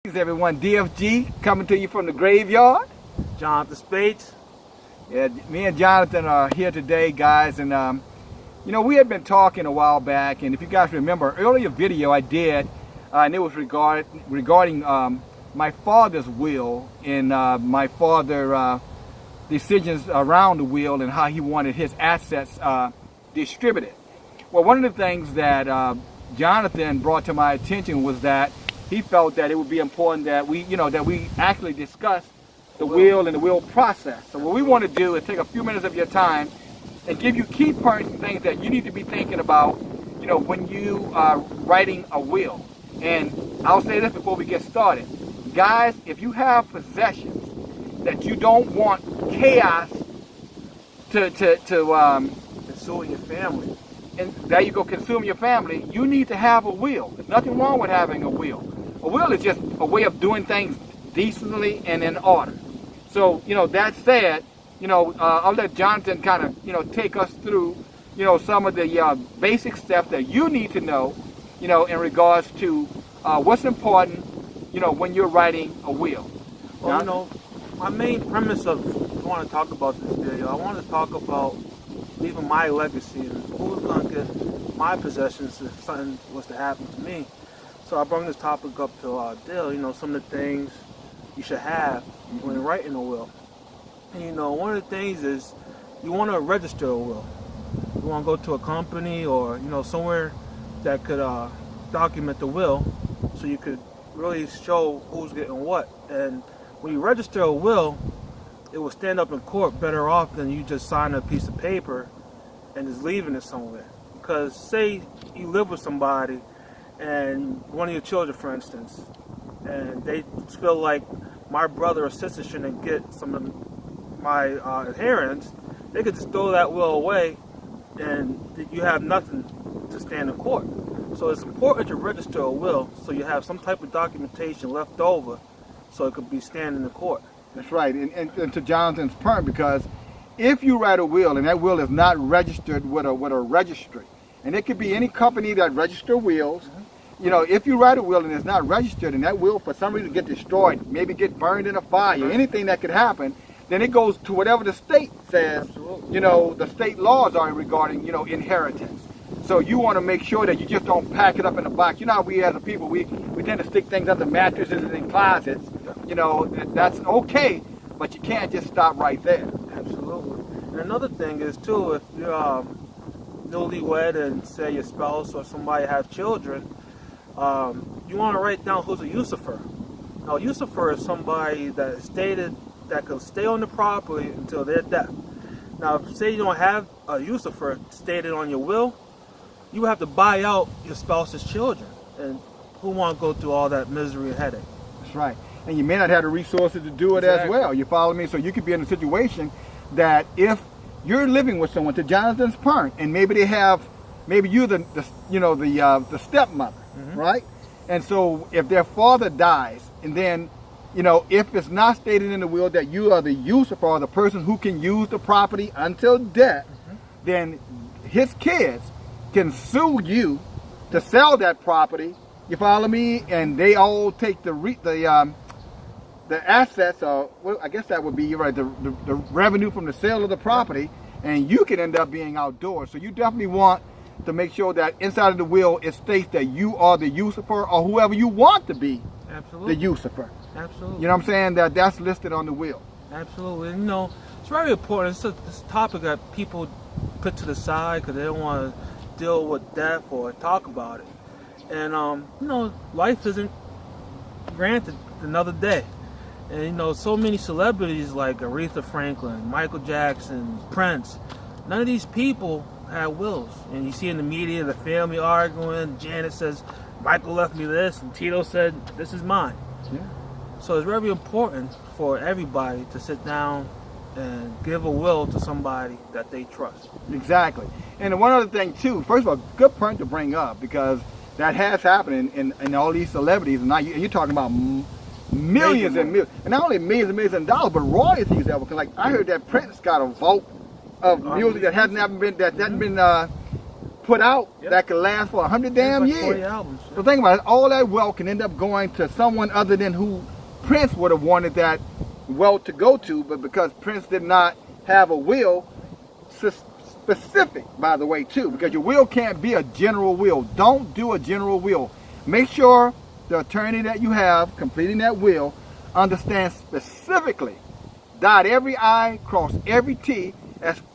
Greetings everyone, DFG coming to you from the graveyard. Jonathan Spates. Yeah, me and Jonathan are here today, guys, and we had been talking a while back, and if you guys remember, earlier video I did, and it was regarding my father's will and my father's decisions around the will and how he wanted his assets distributed. Well, one of the things that Jonathan brought to my attention was that he felt that it would be important that we actually discuss the will and the will process. So what we want to do is take a few minutes of your time and give you key points and things that you need to be thinking about, when you are writing a will. And I'll say this before we get started. Guys, if you have possessions that you don't want chaos to Consume your family. and there you go, consume your family, you need to have a will. There's nothing wrong with having a will. A will is just a way of doing things decently and in order. So, that said, I'll let Jonathan kind of, take us through, some of the basic steps that you need to know, in regards to what's important, when you're writing a will. Well, my main premise of I want to talk about this video, I want to talk about leaving my legacy and who's going to get my possessions if something was to happen to me. So I brought this topic up to Dill, some of the things you should have when writing a will. And one of the things is you want to register a will. You want to go to a company or somewhere that could document the will, so you could really show who's getting what. And when you register a will, it will stand up in court better off than you just sign a piece of paper and just leaving it somewhere. Because say you live with somebody and one of your children, for instance, and they feel like my brother or sister shouldn't get some of my inheritance, they could just throw that will away and you have nothing to stand in court. So it's important to register a will so you have some type of documentation left over so it could be standing in court. That's right, and to Jonathan's point, because if you write a will and that will is not registered with a registry, and it could be any company that register wills, if you write a will and it's not registered and that will for some reason get destroyed, maybe get burned in a fire, anything that could happen, then it goes to whatever the state says, the state laws are regarding, inheritance. So you want to make sure that you just don't pack it up in a box. How we as a people, we tend to stick things under mattresses and in closets. That's okay, but you can't just stop right there. Absolutely. And another thing is too, if you're newlywed and say your spouse or somebody have children, you want to write down who's a usurper. Now, a usurper is somebody that is stated that could stay on the property until their death. Now, if say you don't have a usurper stated on your will, you have to buy out your spouse's children, and who want to go through all that misery and headache? That's right. And you may not have the resources to do it as well. You follow me? So you could be in a situation that if you're living with someone, to Jonathan's point, and maybe you're the stepmother, right? And so if their father dies, and then if it's not stated in the will that you are the usurper or the person who can use the property until death, then his kids can sue you to sell that property. You follow me? And they all take the assets, or well, I guess that would be right, the revenue from the sale of the property, and you can end up being outdoors. So you definitely want to make sure that inside of the will it states that you are the usurper or whoever you want to be. Absolutely. The usurper. Absolutely. You know what I'm saying? That's listed on the will. Absolutely. And, it's very important. It's this topic that people put to the side because they don't want to deal with death or talk about it. And, life isn't granted another day. And, so many celebrities like Aretha Franklin, Michael Jackson, Prince, none of these people had wills. And you see in the media, the family arguing. Janet says, Michael left me this, and Tito said, this is mine. Yeah. So it's very important for everybody to sit down and give a will to somebody that they trust. Exactly. And one other thing too, first of all, good point to bring up, because that has happened in all these celebrities, and now you're talking about millions and millions, and not only millions and millions of dollars, but royalties ever. Because like I heard that Prince got a vault of music that hasn't been put out Yep. that could last for 100 damn Like years. 40 albums. So think about it, all that wealth can end up going to someone other than who Prince would have wanted that wealth to go to, but because Prince did not have a will, specific, by the way, too, because your will can't be a general will. Don't do a general will. Make sure the attorney that you have completing that will understands specifically, dot every I, cross every T,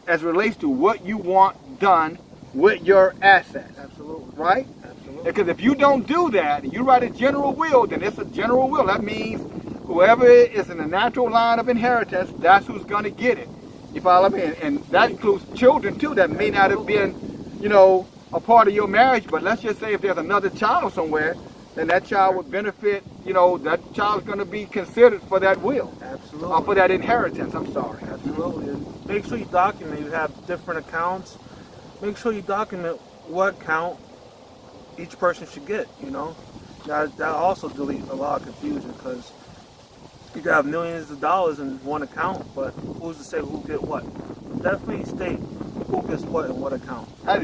as relates to what you want done with your assets. Absolutely. Right? Absolutely. Because if you don't do that, and you write a general will, then it's a general will. That means whoever is in the natural line of inheritance, that's who's going to get it. You follow me? And that includes children too that may not have been, you know, a part of your marriage. But let's just say if there's another child somewhere, then that child would benefit, you know, that child's going to be considered for that will. Absolutely. Or for that inheritance, I'm sorry. Absolutely. And make sure you document. You have different accounts. Make sure you document what account each person should get, you know. That also delete a lot of confusion, because you could have millions of dollars in one account, but who's to say who get what? Definitely state who gets what in what account. That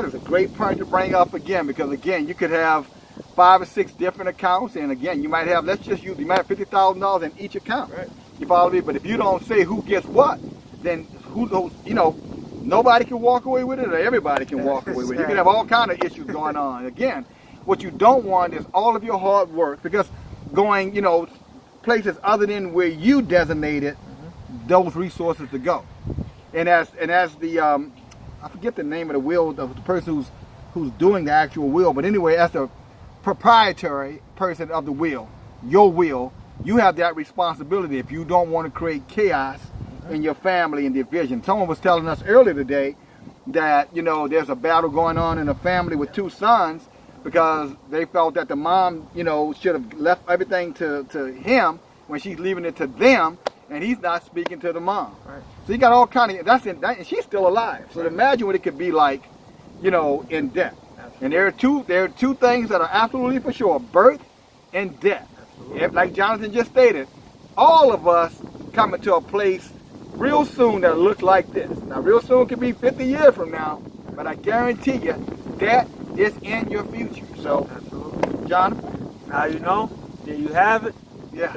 is a great point to bring up again, because again, you could have 5 or 6 different accounts, and again, you might have, let's just use, you might have $50,000 in each account. Right. You follow me? But if you don't say who gets what, then who knows, you know, nobody can walk away with it, or everybody can walk away with it. You can have all kind of issues going on. Again, what you don't want is all of your hard work, because going, you know, places other than where you designated those resources to go. And as the I forget the name of the will of the person who's doing the actual will, but anyway, as the proprietary person of the will, your will, you have that responsibility if you don't want to create chaos in your family and division. Someone was telling us earlier today that, you know, there's a battle going on in a family with 2 sons, because they felt that the mom, you know, should have left everything to him when she's leaving it to them, and he's not speaking to the mom. Right. So you got all kind of, and she's still alive. So imagine what it could be like, you know, in death. Absolutely. And there are two things that are absolutely for sure: birth and death. Absolutely. Like Jonathan just stated, all of us coming to a place real soon that looks like this. Now, real soon could be 50 years from now, but I guarantee you that is in your future. So, Absolutely. Jonathan, Now you know. There you have it. yeah,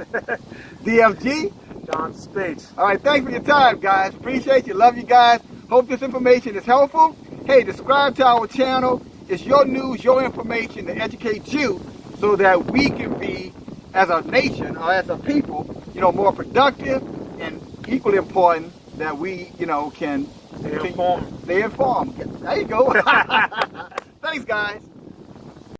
DFG. John Spades. All right, thanks for your time, guys. Appreciate you. Love you guys. Hope this information is helpful. Hey, subscribe to our channel. It's your news, your information to educate you, so that we can be, as a nation or as a people, you know, more productive, and equally important that we, you know, can Stay informed. Stay informed. There you go. Thanks, guys.